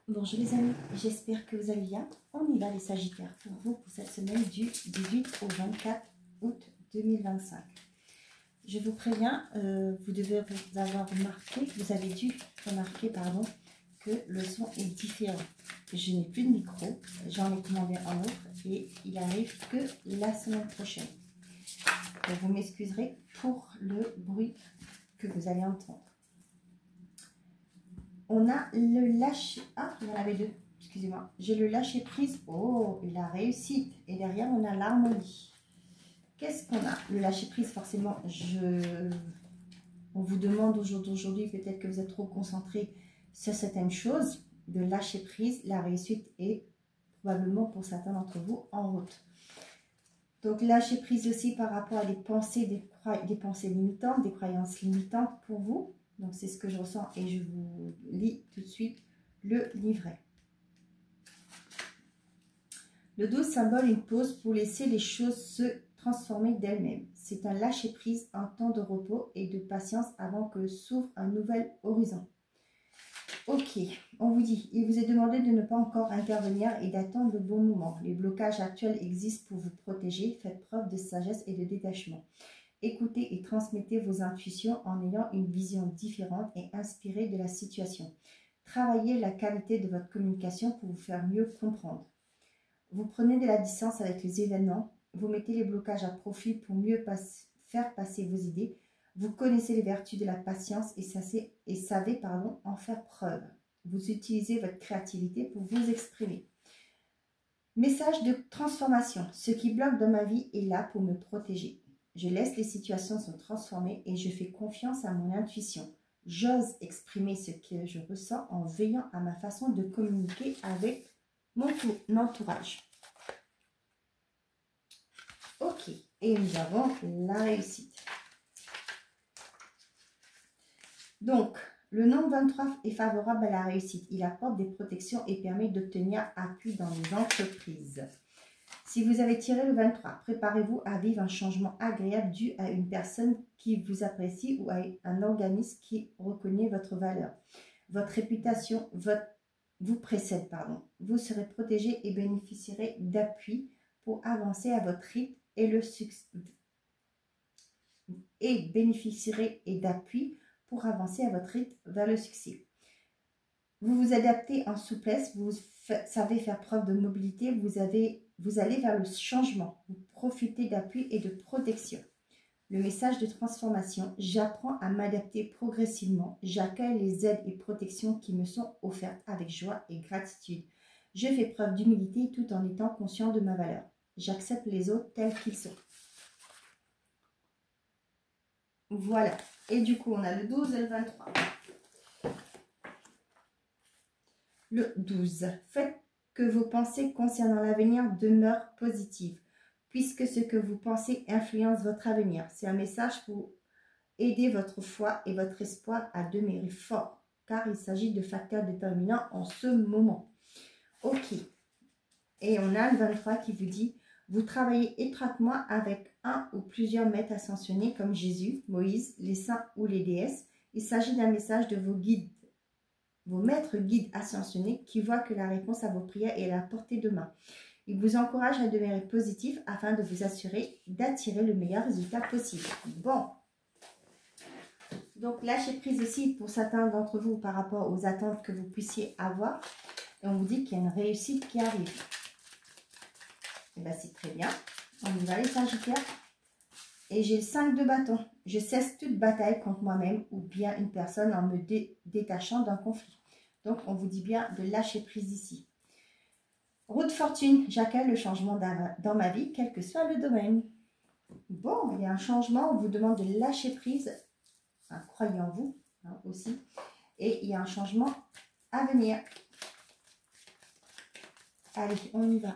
Bonjour les amis, j'espère que vous allez bien. On y va les Sagittaires pour vous pour cette semaine du 18 au 24 août 2025. Je vous préviens, vous devez vous avoir remarqué, vous avez dû remarquer, pardon, que le son est différent. Je n'ai plus de micro, j'en ai commandé un autre et il arrive que la semaine prochaine. Donc vous m'excuserez pour le bruit que vous allez entendre. On a le lâcher... Ah, il y en avait deux. Excusez-moi. J'ai le lâcher prise. Oh, et la réussite. Et derrière, on a l'harmonie. Qu'est-ce qu'on a? Le lâcher prise, forcément, on vous demande au jour d'aujourd'hui, peut-être que vous êtes trop concentré sur certaines choses. De lâcher prise, la réussite est probablement pour certains d'entre vous en route. Donc, lâcher prise aussi par rapport à des pensées limitantes, des croyances limitantes pour vous. Donc, c'est ce que je ressens et je vous lis tout de suite le livret. Le 12 symbole une pause pour laisser les choses se transformer d'elles-mêmes. C'est un lâcher-prise, un temps de repos et de patience avant que s'ouvre un nouvel horizon. Ok, on vous dit, il vous est demandé de ne pas encore intervenir et d'attendre le bon moment. Les blocages actuels existent pour vous protéger. Faites preuve de sagesse et de détachement. Écoutez et transmettez vos intuitions en ayant une vision différente et inspirée de la situation. Travaillez la qualité de votre communication pour vous faire mieux comprendre. Vous prenez de la distance avec les événements. Vous mettez les blocages à profit pour mieux faire passer vos idées. Vous connaissez les vertus de la patience et savez en faire preuve. Vous utilisez votre créativité pour vous exprimer. Message de transformation. Ce qui bloque dans ma vie est là pour me protéger. Je laisse les situations se transformer et je fais confiance à mon intuition. J'ose exprimer ce que je ressens en veillant à ma façon de communiquer avec mon entourage. Ok, et nous avons la réussite. Donc, le nombre 23 est favorable à la réussite. Il apporte des protections et permet d'obtenir appui dans les entreprises. Si vous avez tiré le 23, préparez-vous à vivre un changement agréable dû à une personne qui vous apprécie ou à un organisme qui reconnaît votre valeur. Votre réputation vous précède. Vous serez protégé et bénéficierez d'appui pour avancer à votre rythme et le succès. Et bénéficierez d'appui pour avancer à votre rythme vers le succès. Vous vous adaptez en souplesse, vous savez faire preuve de mobilité, vous allez vers le changement, vous profitez d'appui et de protection. Le message de transformation, j'apprends à m'adapter progressivement, j'accueille les aides et protections qui me sont offertes avec joie et gratitude. Je fais preuve d'humilité tout en étant conscient de ma valeur. J'accepte les autres tels qu'ils sont. Voilà. Et du coup, on a le 12 et le 23. Le 12. Faites que vos pensées concernant l'avenir demeurent positives, puisque ce que vous pensez influence votre avenir. C'est un message pour aider votre foi et votre espoir à demeurer fort, car il s'agit de facteurs déterminants en ce moment. Ok. Et on a le 23 qui vous dit, vous travaillez étroitement avec un ou plusieurs maîtres ascensionnés comme Jésus, Moïse, les saints ou les déesses. Il s'agit d'un message de vos guides, vos maîtres guides ascensionnés qui voient que la réponse à vos prières est à la portée de main. Ils vous encouragent à demeurer positif afin de vous assurer d'attirer le meilleur résultat possible. Bon. Donc, lâchez prise aussi pour certains d'entre vous par rapport aux attentes que vous puissiez avoir. Et on vous dit qu'il y a une réussite qui arrive. Et bien, c'est très bien. On y va les Sagittaires. Et j'ai le 5 de bâton. Je cesse toute bataille contre moi-même ou bien une personne en me détachant d'un conflit. Donc, on vous dit bien de lâcher prise ici. Roue de fortune. J'accueille le changement dans ma vie, quel que soit le domaine. Bon, il y a un changement. On vous demande de lâcher prise. Hein, croyez en vous aussi. Et il y a un changement à venir. Allez, on y va.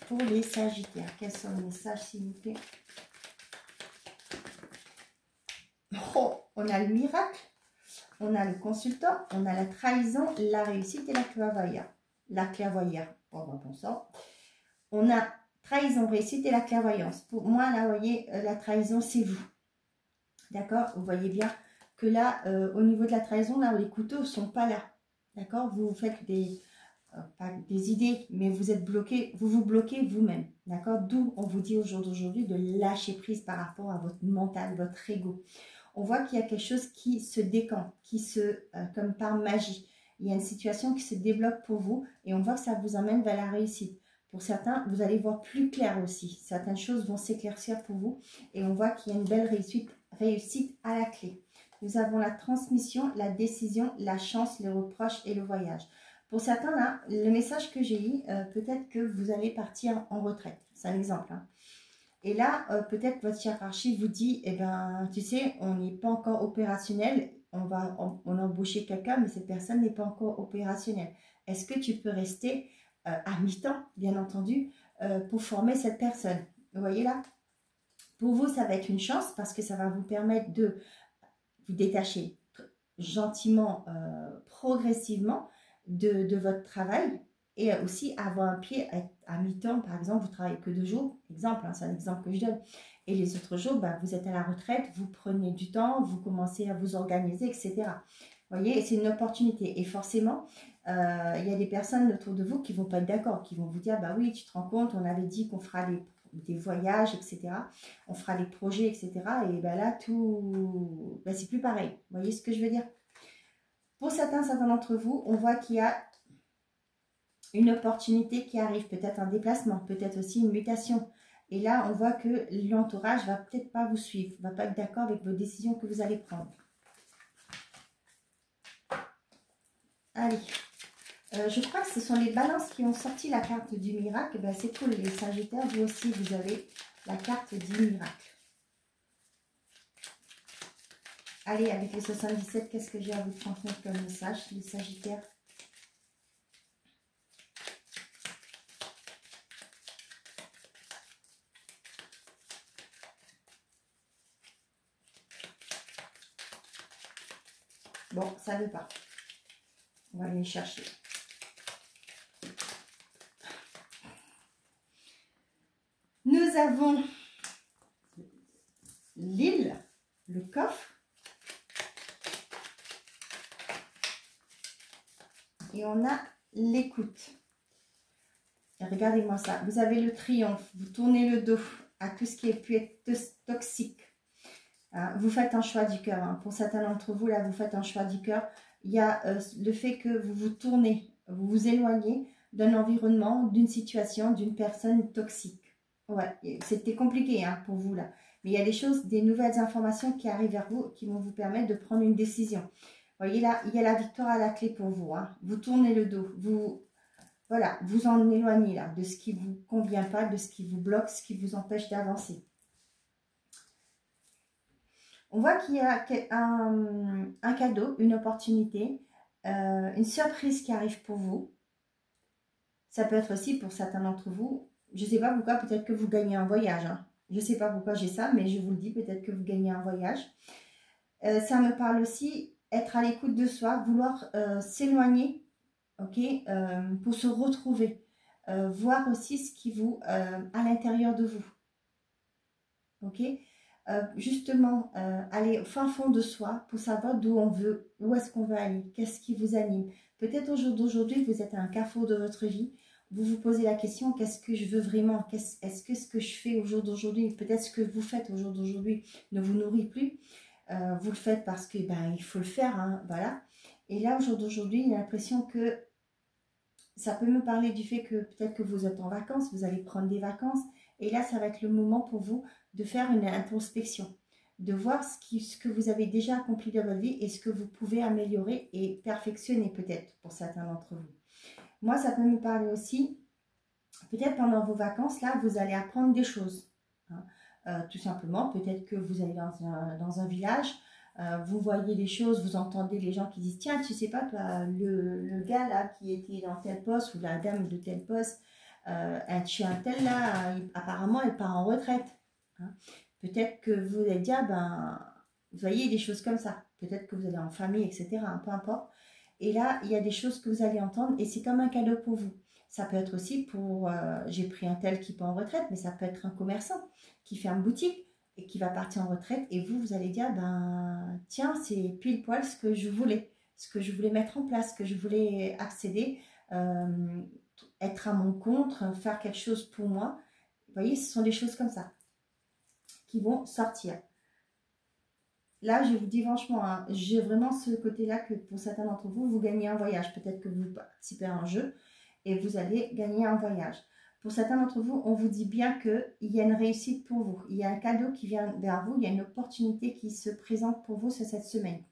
Pour les Sagittaires, quels sont les messages, s'il vous plaît? Oh, on a le miracle, on a le consultant, on a la trahison, la réussite et la clairvoyance. La clairvoyance, bon sang. On a trahison, réussite et la clairvoyance. Pour moi, là, vous voyez, la trahison, c'est vous. D'accord? Vous voyez bien que là, au niveau de la trahison, là, les couteaux ne sont pas là. D'accord? Vous faites pas des idées, mais vous êtes bloqué, vous vous bloquez vous-même, d'accord? D'où on vous dit aujourd'hui de lâcher prise par rapport à votre mental, votre ego. On voit qu'il y a quelque chose qui se décante, comme par magie. Il y a une situation qui se débloque pour vous et on voit que ça vous amène vers la réussite. Pour certains, vous allez voir plus clair aussi. Certaines choses vont s'éclaircir pour vous et on voit qu'il y a une belle réussite à la clé. Nous avons la transmission, la décision, la chance, les reproches et le voyage. Pour certains, là, le message que j'ai eu, peut-être que vous allez partir en retraite. C'est un exemple. Hein. Et là, peut-être votre hiérarchie vous dit, eh ben, tu sais, on n'est pas encore opérationnel. On a embauché quelqu'un, mais cette personne n'est pas encore opérationnelle. Est-ce que tu peux rester à mi-temps, bien entendu, pour former cette personne? Vous voyez là? Pour vous, ça va être une chance parce que ça va vous permettre de vous détacher gentiment, progressivement de votre travail et aussi avoir un pied à mi-temps. Par exemple, vous travaillez que 2 jours, exemple, hein, c'est un exemple que je donne. Et les autres jours, bah, vous êtes à la retraite, vous prenez du temps, vous commencez à vous organiser, etc. Vous voyez, c'est une opportunité. Et forcément, il y a des personnes autour de vous qui ne vont pas être d'accord, qui vont vous dire, bah oui, tu te rends compte, on avait dit qu'on fera des voyages, etc. On fera des projets, etc. Et ben là, tout, ben c'est plus pareil. Vous voyez ce que je veux dire? Pour certains d'entre vous, on voit qu'il y a une opportunité qui arrive, peut-être un déplacement, peut-être aussi une mutation. Et là, on voit que l'entourage va peut-être pas vous suivre, va pas être d'accord avec vos décisions que vous allez prendre. Allez, je crois que ce sont les balances qui ont sorti la carte du miracle. Ben, c'est cool, les sagittaires, vous aussi, vous avez la carte du miracle. Allez, avec les 77, qu'est-ce que j'ai à vous transmettre comme message, les sagittaires? Bon, ça ne veut pas. On va aller chercher. Nous avons l'île, le coffre. Et on a l'écoute. Regardez-moi ça. Vous avez le triomphe. Vous tournez le dos à tout ce qui est pu être toxique. Hein, vous faites un choix du cœur. Hein. Pour certains d'entre vous, là, vous faites un choix du cœur. Il y a le fait que vous vous tournez, vous vous éloignez d'un environnement, d'une situation, d'une personne toxique. Ouais, c'était compliqué hein, pour vous, là. Mais il y a des choses, des nouvelles informations qui arrivent vers vous qui vont vous permettre de prendre une décision. Vous voyez là, il y a la victoire à la clé pour vous. Hein. Vous tournez le dos, voilà, vous en éloignez là, de ce qui ne vous convient pas, de ce qui vous bloque, ce qui vous empêche d'avancer. On voit qu'il y a un cadeau, une opportunité, une surprise qui arrive pour vous. Ça peut être aussi pour certains d'entre vous, je ne sais pas pourquoi, peut-être que vous gagnez un voyage. Hein. Je ne sais pas pourquoi j'ai ça, mais je vous le dis, peut-être que vous gagnez un voyage. Ça me parle aussi être à l'écoute de soi, vouloir s'éloigner, ok, pour se retrouver, voir aussi ce qui vous à l'intérieur de vous, ok, justement aller au fin fond de soi pour savoir d'où on veut, où est-ce qu'on veut aller, qu'est-ce qui vous anime. Peut-être au jour d'aujourd'hui vous êtes à un carrefour de votre vie, vous vous posez la question qu'est-ce que je veux vraiment, est-ce que ce que je fais au jour d'aujourd'hui, peut-être ce que vous faites au jour d'aujourd'hui ne vous nourrit plus. Vous le faites parce que ben, il faut le faire, hein, voilà. Et là, au jour d'aujourd'hui, il y a l'impression que ça peut me parler du fait que peut-être que vous êtes en vacances, vous allez prendre des vacances. Et là, ça va être le moment pour vous de faire une introspection, de voir ce que vous avez déjà accompli dans votre vie et ce que vous pouvez améliorer et perfectionner peut-être pour certains d'entre vous. Moi, ça peut me parler aussi, peut-être pendant vos vacances, là, vous allez apprendre des choses. Hein. Tout simplement, peut-être que vous allez dans un village, vous voyez des choses, vous entendez les gens qui disent « Tiens, tu sais pas, toi, le gars là qui était dans tel poste ou la dame de tel poste, un chien tel là, apparemment, elle part en retraite. Hein. » Peut-être que vous allez dire « Ben, vous voyez des choses comme ça. Peut-être que vous allez en famille, etc. Hein, peu importe. Et là, il y a des choses que vous allez entendre et c'est comme un cadeau pour vous. Ça peut être aussi pour, j'ai pris un tel qui part en retraite, mais ça peut être un commerçant qui ferme boutique et qui va partir en retraite. Et vous allez dire, ben tiens, c'est pile poil ce que je voulais mettre en place, ce que je voulais accéder être à mon compte, faire quelque chose pour moi. Vous voyez, ce sont des choses comme ça qui vont sortir. Là, je vous dis franchement, hein, j'ai vraiment ce côté-là que pour certains d'entre vous, vous gagnez un voyage. Peut-être que vous participez à un jeu et vous allez gagner un voyage. Pour certains d'entre vous, on vous dit bien qu'il y a une réussite pour vous. Il y a un cadeau qui vient vers vous. Il y a une opportunité qui se présente pour vous sur cette semaine.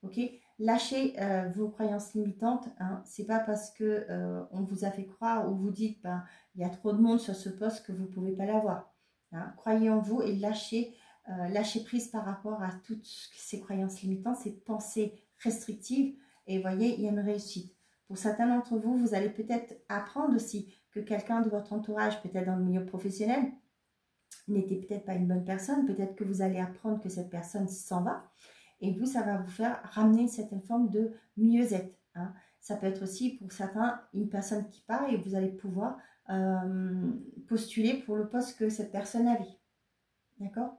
Ok? Lâchez vos croyances limitantes. Hein. Ce n'est pas parce que on vous a fait croire ou vous dites ben, il y a trop de monde sur ce poste que vous ne pouvez pas l'avoir. Hein. Croyez en vous et lâchez prise par rapport à toutes ces croyances limitantes, ces pensées restrictives. Et voyez, il y a une réussite. Pour certains d'entre vous, vous allez peut-être apprendre aussi que quelqu'un de votre entourage, peut-être dans le milieu professionnel, n'était peut-être pas une bonne personne. Peut-être que vous allez apprendre que cette personne s'en va. Et vous, ça va vous faire ramener une certaine forme de mieux-être. Hein. Ça peut être aussi pour certains une personne qui part et vous allez pouvoir postuler pour le poste que cette personne avait. D'accord ?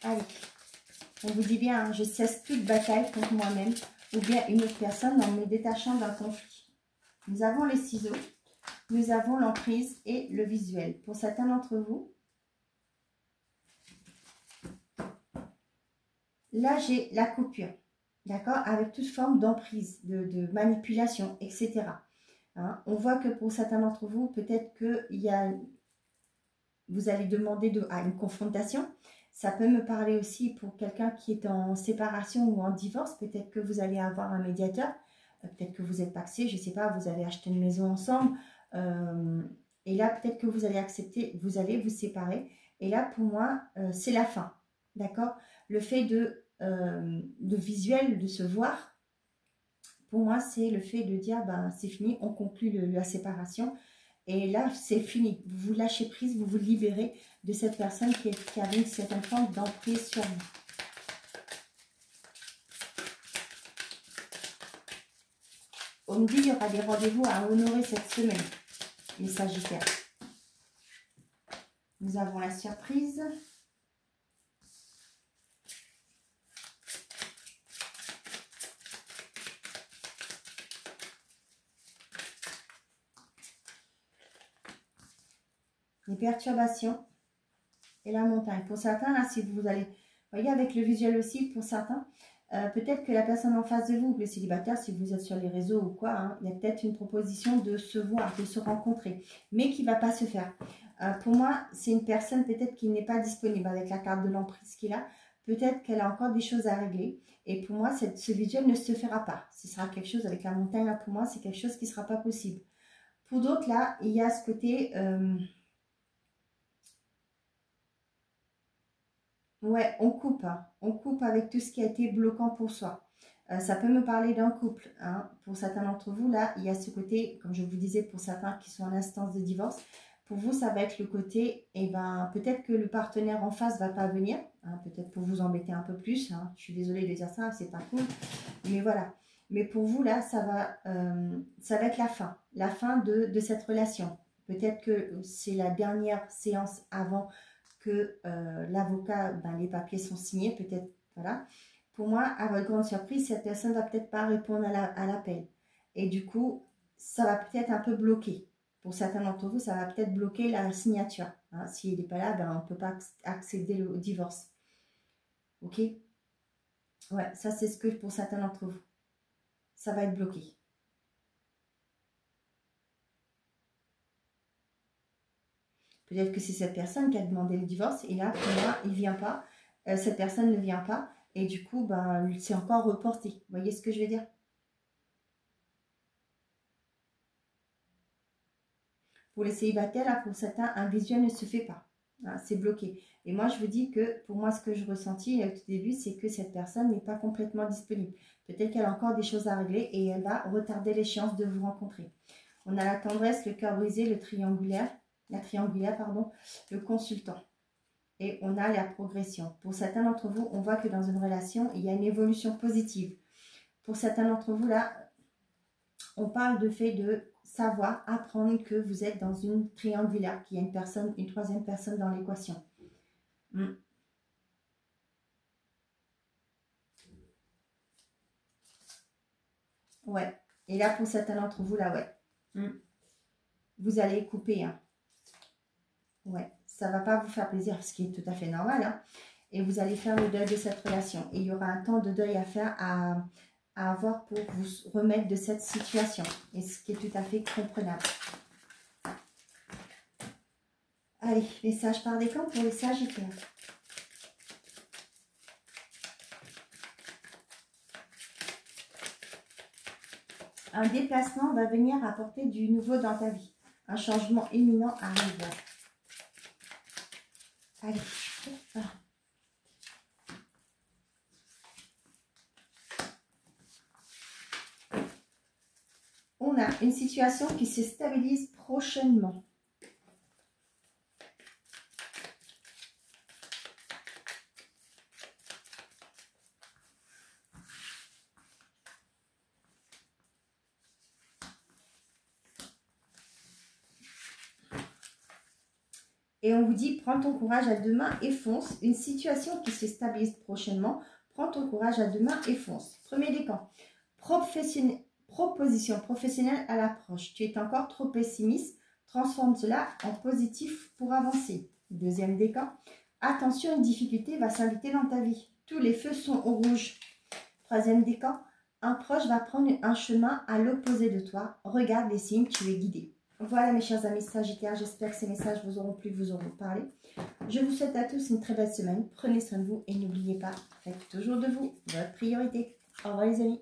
Allez, on vous dit bien, hein, je cesse toute bataille contre moi-même ou bien une autre personne en me détachant d'un conflit. Nous avons les ciseaux, nous avons l'emprise et le visuel. Pour certains d'entre vous, là j'ai la coupure, d'accord, avec toute forme d'emprise, de manipulation, etc. Hein, on voit que pour certains d'entre vous, peut-être que vous allez demander à une confrontation. Ça peut me parler aussi pour quelqu'un qui est en séparation ou en divorce. Peut-être que vous allez avoir un médiateur. Peut-être que vous êtes pacsé, je ne sais pas, vous allez acheter une maison ensemble. Et là, peut-être que vous allez accepter, vous allez vous séparer. Et là, pour moi, c'est la fin. D'accord? Le fait de visuel, de se voir, pour moi, c'est le fait de dire, ben, c'est fini, on conclut la séparation. Et là, c'est fini. Vous lâchez prise, vous vous libérez de cette personne qui avait une certaine forme d'emprise sur vous. On me dit qu'il y aura des rendez-vous à honorer cette semaine, les Sagittaires. Nous avons la surprise. Les perturbations et la montagne. Pour certains, là, si vous allez, voyez, avec le visuel aussi, pour certains, peut-être que la personne en face de vous, les célibataires, si vous êtes sur les réseaux ou quoi, hein, il y a peut-être une proposition de se voir, de se rencontrer, mais qui ne va pas se faire. Pour moi, c'est une personne peut-être qui n'est pas disponible avec la carte de l'emprise qu'il a. Peut-être qu'elle a encore des choses à régler. Et pour moi, ce visuel ne se fera pas. Ce sera quelque chose avec la montagne, là, pour moi, c'est quelque chose qui ne sera pas possible. Pour d'autres, là, il y a ce côté... ouais, on coupe. Hein. On coupe avec tout ce qui a été bloquant pour soi. Ça peut me parler d'un couple. Hein. Pour certains d'entre vous, là, il y a ce côté, comme je vous disais, pour certains qui sont en instance de divorce. Pour vous, ça va être le côté, eh ben, peut-être que le partenaire en face ne va pas venir. Hein, peut-être pour vous embêter un peu plus. Hein. Je suis désolée de dire ça, c'est pas cool. Mais voilà. Mais pour vous, là, ça va être la fin de cette relation. Peut-être que c'est la dernière séance avant que l'avocat, ben, les papiers sont signés, peut-être, voilà. Pour moi, à votre grande surprise, cette personne ne va peut-être pas répondre à l'appel. Et du coup, ça va peut-être un peu bloquer. Pour certains d'entre vous, ça va peut-être bloquer la signature. Hein. S'il n'est pas là, ben, on ne peut pas accéder au divorce. Ok? Ouais, ça c'est ce que pour certains d'entre vous. Ça va être bloqué. Peut-être que c'est cette personne qui a demandé le divorce et là, pour moi, il ne vient pas. Cette personne ne vient pas et du coup, ben, c'est encore reporté. Vous voyez ce que je veux dire? Pour les célibataires, là, pour certains, un visuel ne se fait pas. Hein, c'est bloqué. Et moi, je vous dis que pour moi, ce que je ressentis au tout début, c'est que cette personne n'est pas complètement disponible. Peut-être qu'elle a encore des choses à régler et elle va retarder l'échéance de vous rencontrer. On a la tendresse, le cœur brisé, la triangulaire, pardon, le consultant. Et on a la progression. Pour certains d'entre vous, on voit que dans une relation, il y a une évolution positive. Pour certains d'entre vous, là, on parle de fait de savoir, apprendre que vous êtes dans une triangulaire, qu'il y a une personne, une troisième personne dans l'équation. Ouais. Et là, pour certains d'entre vous, là, ouais. Vous allez couper. Hein. Ouais. Ça ne va pas vous faire plaisir, ce qui est tout à fait normal. Hein. Et vous allez faire le deuil de cette relation. Et il y aura un temps de deuil à faire, à avoir pour vous remettre de cette situation. Et ce qui est tout à fait comprenable. Allez, message par décan pour les Sagittaires. Un déplacement va venir apporter du nouveau dans ta vie. Un changement imminent arrive. Allez. On a une situation qui se stabilise prochainement. Et on vous dit, prends ton courage à deux mains et fonce. Une situation qui se stabilise prochainement. Prends ton courage à deux mains et fonce. Premier décan. Proposition professionnelle à l'approche. Tu es encore trop pessimiste. Transforme cela en positif pour avancer. Deuxième décan. Attention, une difficulté va s'inviter dans ta vie. Tous les feux sont au rouge. Troisième décan. Un proche va prendre un chemin à l'opposé de toi. Regarde les signes, tu es guidé. Voilà mes chers amis Sagittaires, j'espère que ces messages vous auront plu, vous auront parlé. Je vous souhaite à tous une très belle semaine. Prenez soin de vous et n'oubliez pas, faites toujours de vous votre priorité. Au revoir les amis.